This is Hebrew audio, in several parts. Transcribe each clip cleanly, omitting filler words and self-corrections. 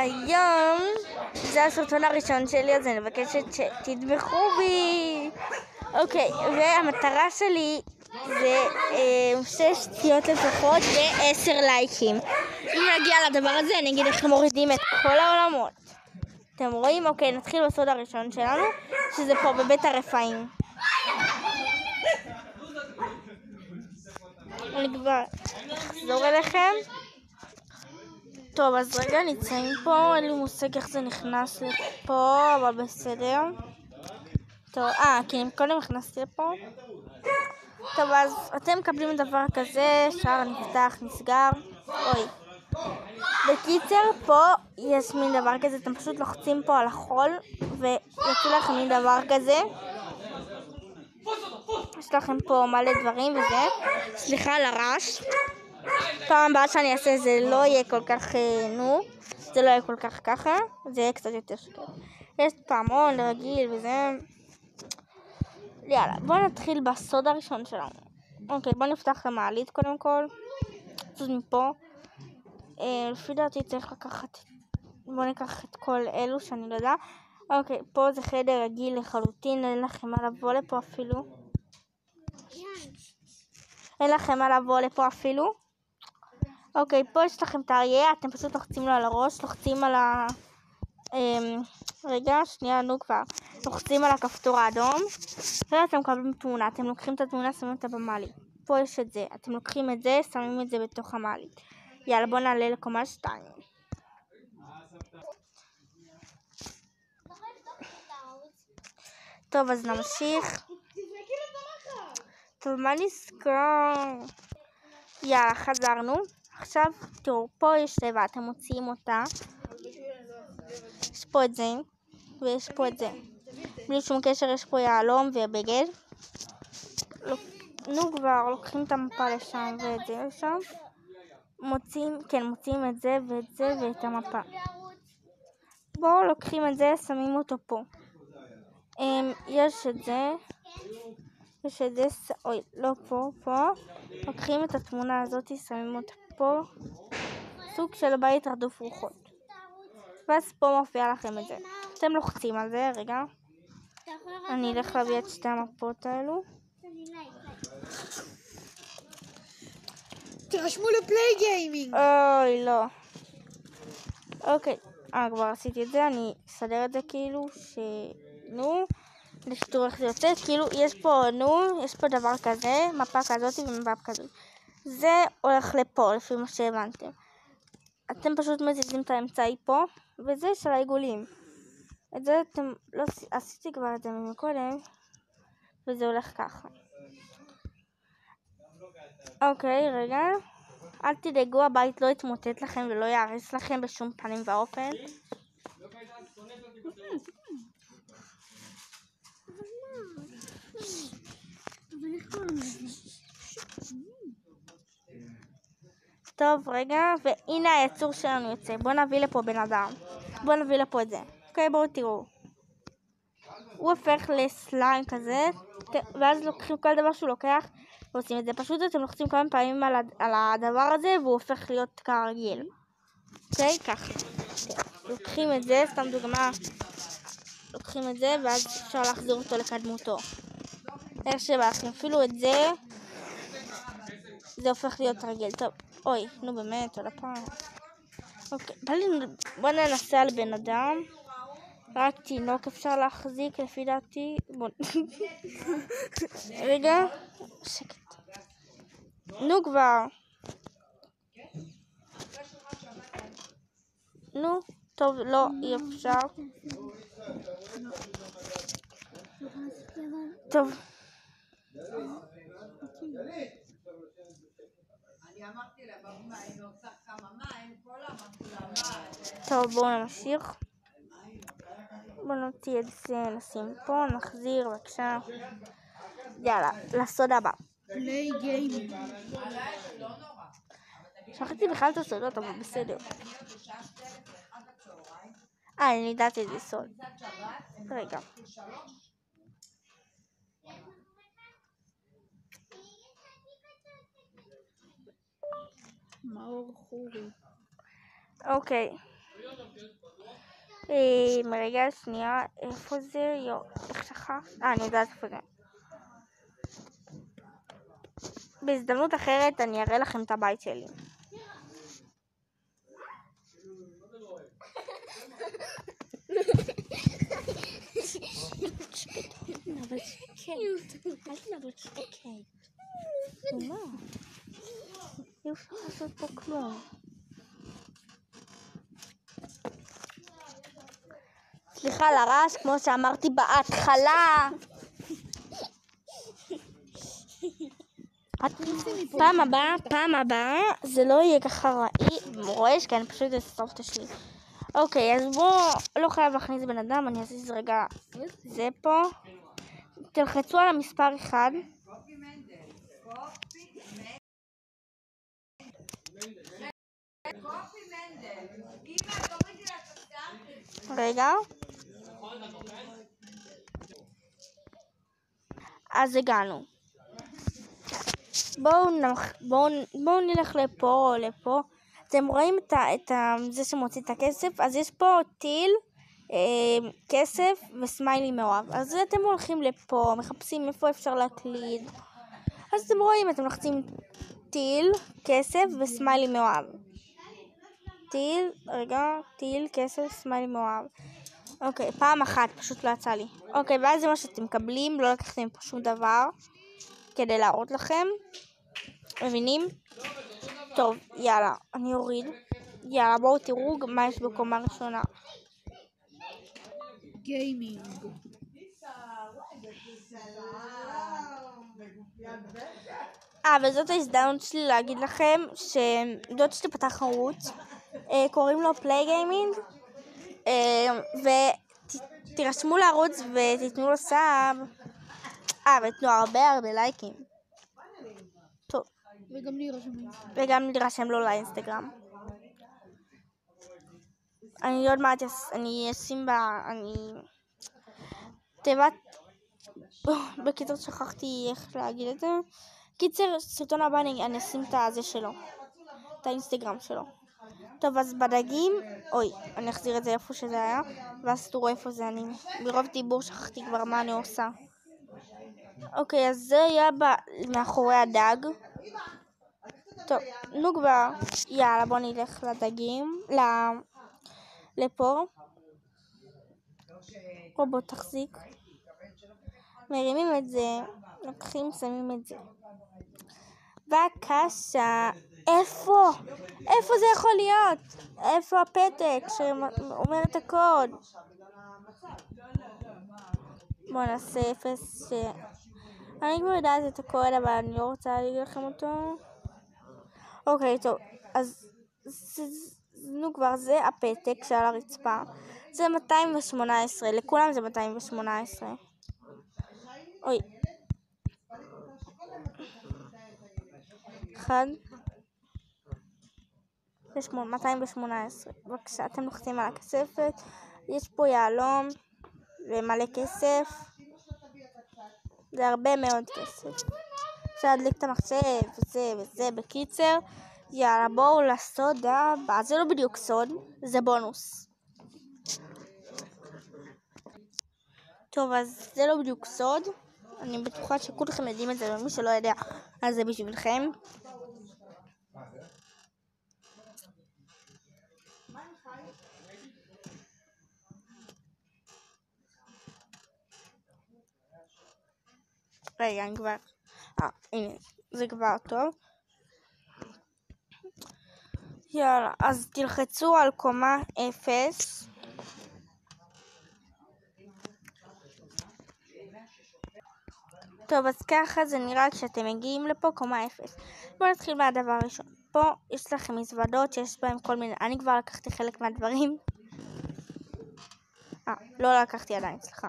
היום זה הסרטון הראשון שלי, אז אני מבקשת שתתמכו בי. אוקיי, והמטרה שלי זה 6 צפיות לפחות ו10 לייקים. אם נגיע לדבר הזה אני אגיד איך מורידים את כל העולמות. אתם רואים? אוקיי, נתחיל בסוד הראשון שלנו, שזה פה בבית הרפאים. אני כבר אחזור אליכם. טוב, אז רגע, נמצאים פה, אין לי מושג איך זה נכנס לפה, אבל בסדר. טוב, כי קודם נכנסתי לפה. טוב, אז אתם מקבלים דבר כזה, שער נפתח, נסגר. אוי. בקיצר, פה יש מין דבר כזה, אתם פשוט לוחצים פה על החול, ויוצא לכם מין דבר כזה. יש לכם פה מלא דברים וזה. סליחה על הרעש. פעם הבאה שאני אעשה זה לא יהיה כל כך, זה לא יהיה כל כך ככה, זה יהיה קצת יותר שקט. יש פעמון רגיל וזה. יאללה, בואו נתחיל בסוד הראשון שלנו. אוקיי, בואו נפתח את המעלית קודם כל. פשוט מפה. לפי דעתי צריך לקחת, בואו ניקח את כל אלו שאני לא יודע. אוקיי, פה זה חדר רגיל לחלוטין, אין לכם מה לבוא לפה אפילו. אין לכם מה לבוא לפה אפילו. אוקיי, פה יש לכם את האריה, אתם פשוט לוחצים לו על הראש, לוחצים על רגע, שנייה, כבר. לוחצים על הכפתור האדום, ואתם מקבלים תמונה, אתם לוקחים את התמונה, שמים אותה במעלית. פה יש את זה, אתם לוקחים את זה, שמים את זה בתוך המעלית. יאללה, בואו נעלה לקומה 2. טוב, אז נמשיך. טוב, מה נזכר? יאללה, חזרנו. עכשיו, תראו, פה יש תיבה, אתם מוציאים אותה. יש פה את זה, ויש פה את זה. בלי שום קשר, יש פה יעלום ובגד. כבר, לוקחים את המפה לשם ואת זה לשם. מוציאים את זה ואת זה ואת המפה. בואו, לוקחים את זה, שמים אותו פה. יש את זה. אוי, לא פה. לוקחים את התמונה הזאת, שמים אותה פה. סוג של בית רדוף רוחות. ואז פה מופיע לכם את זה. אתם לוחצים על זה, רגע. אני אלך להביא את שתי המפות האלו. תרשמו לפליי גיימינג. אוי, לא. אוקיי. כבר עשיתי את זה, אני אסדר את זה כאילו לשתור איך זה יוצא. כאילו, יש פה דבר כזה, מפה כזאת ומפה כזאת. זה הולך לפה, לפי מה שהבנתם. אתם פשוט מזיזים את האמצעי פה, וזה של העיגולים. את זה אתם, לא עשיתי כבר את זה מקודם, וזה הולך ככה. אוקיי, רגע. אל תדאגו, הבית לא יתמוטט לכם ולא יערס לכם בשום פנים ואופן. טוב, רגע, והנה היצור שלנו יוצא. בואו נביא לפה בן אדם. בואו נביא לפה את זה. אוקיי, בואו תראו. הוא הופך לסליים כזה, ואז לוקחים כל דבר שהוא לוקח ועושים את זה. פשוט אתם לוחצים כמה פעמים על הדבר הזה, והוא הופך להיות כרגיל. אוקיי, ככה. לוקחים את זה, סתם דוגמה. לוקחים את זה, ואז אפשר להחזיר אותו לקדמותו. איך שבא לכם, אפילו את זה, זה הופך להיות רגיל. טוב, אוי, נו באמת, עוד הפעם. אוקיי, בוא ננסה על בן אדם. רק תינוק אפשר להחזיק לפי דעתי. בוא. רגע, שקט. כבר. טוב, לא, אי אפשר. טוב. טוב, בואו נמשיך. בואו נוציא את זה, נשים פה, נחזיר, בבקשה. יאללה, לסוד הבא. פליי גיימינג. שכחתי בכלל את הסודות, אבל בסדר. אני ידעתי את זה סוד. רגע. מאור חורי. אוקיי. רגע, שנייה, איפה זה? איך שכחת? אני יודעת איפה זה. בהזדמנות אחרת אני אראה לכם את הבית שלי. אבל שקט. אל תנבל שקט. מה? אי אפשר לעשות פה כלום. סליחה על הרעש, כמו שאמרתי בהתחלה. פעם הבאה זה לא יהיה ככה רעי, רועש, כי אני פשוט אסוף את השלי. אוקיי, אז בואו, לא חייב להכניס בן אדם, אני אעשיס רגע זה פה. תלחצו על המספר 1. רגע. אז הגענו. בואו נלך לפה או לפה. אתם רואים את זה שמוציא את הכסף? אז יש פה טיל, כסף וסמיילי מאוהב. אז אתם הולכים לפה, מחפשים איפה אפשר להקליד. אז אתם רואים, אתם לוחצים טיל, כסף וסמיילי מאוהב. טיל, כסף, סמיילי מאוהב. אוקיי, פעם אחת, פשוט לא יצא לי. אוקיי, ואז זה מה שאתם מקבלים, לא לקחתם פה שום דבר כדי להראות לכם. מבינים? טוב, יאללה, אני אוריד. יאללה, בואו תראו מה יש בקומה ראשונה. גיימינג. וזאת ההזדמנות שלי להגיד לכם שדוד שלי פתח ערוץ, קוראים לו פליי גיימינג, ותירשמו לערוץ ותיתנו לו סאב, ותנו הרבה לייקים. טוב. וגם להירשם לו לאינסטגרם. אני עוד מעט אני אשים תיבת, בקיצור שכחתי איך להגיד את זה. קיצר, סרטון הבא אני אשים את הזה שלו, את האינסטגרם שלו. טוב, אז בדגים, אני אחזיר את זה איפה שזה היה, ואז תראו איפה זה. אני ברוב דיבור שכחתי כבר מה אני עושה. אוקיי, אז זה היה מאחורי הדג. טוב, נו כבר, יאללה, בוא נלך לדגים, לפה. בוא תחזיק. מרימים את זה, לוקחים, שמים את זה. בבקשה, איפה זה יכול להיות? איפה הפתק שאומר את הקוד? בואו נעשה 0 אני כבר יודעת את הקוד, אבל אני לא רוצה להגיד לכם אותו. אוקיי, טוב, אז נו כבר, זה הפתק שעל הרצפה. זה 218, לכולם זה 218. אוי. 218. בבקשה, אתם לוחצים על הכספת. יש פה יעלום ומלא כסף. זה הרבה מאוד כסף. אפשר להדליק את המחשב וזה. בקיצר, יאללה, בואו לסוד הבא. זה לא בדיוק סוד, זה בונוס. טוב, אז זה לא בדיוק סוד. אני בטוחה שכולכם יודעים את זה, ומי שלא יודע, אז זה בשבילכם. רגע, אני כבר... הנה, זה כבר טוב. יאללה, אז תלחצו על קומה 0. טוב, אז ככה זה נראה כשאתם מגיעים לפה, קומה 0. בואו נתחיל מהדבר הראשון. פה יש לכם מזוודות שיש בהם כל מיני... אני כבר לקחתי חלק מהדברים. לא לקחתי עדיין, סליחה.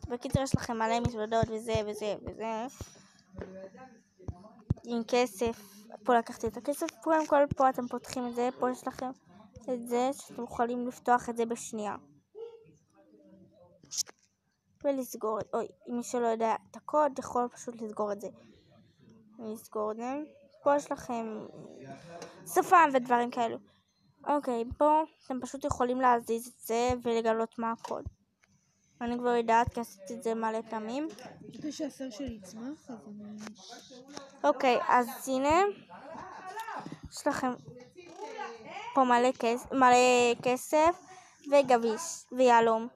בקיצור יש לכם מלא מזוודות וזה. עם כסף. פה לקחתי את הכסף. קודם כל פה אתם פותחים את זה. פה יש לכם את זה שאתם יכולים לפתוח את זה בשנייה. ולסגור את... אם מי שלא יודע את הקוד, יכול פשוט לסגור את זה. ולסגור את זה. פה יש לכם שפם ודברים כאלו. אוקיי, פה אתם פשוט יכולים להזיז את זה ולגלות מה הקוד. אני כבר יודעת כי עשיתי את זה מלא פעמים. זה שהסר שלי יצמח, אז אני... אוקיי, אז הנה, יש לכם פה מלא כסף וגביש ויהלום.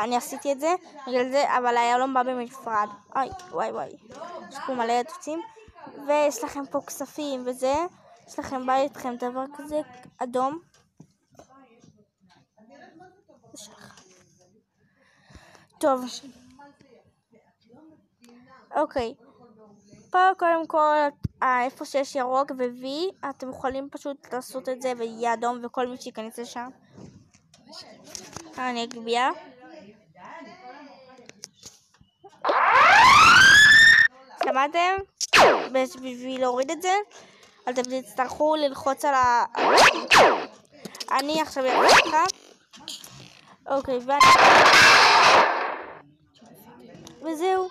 אני עשיתי את זה בגלל זה, אבל היהלום בא בנפרד. וואי. יש פה מלא תוצאים, ויש לכם פה כספים וזה. יש לכם בא איתכם דבר כזה אדום. טוב. אוקיי. פה קודם כל, איפה שיש ירוק ו-V, אתם יכולים פשוט לעשות את זה ויהיה אדום וכל מי שיכנס לשם. אני אגביה. שמעתם? בשביל להוריד את זה, אתם תצטרכו ללחוץ על ה... אני עכשיו אראה לך. אוקיי, וזהו.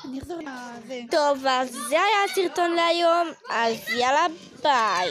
אני אחזור לזה. טוב, אז זה היה הסרטון להיום, אז יאללה ביי.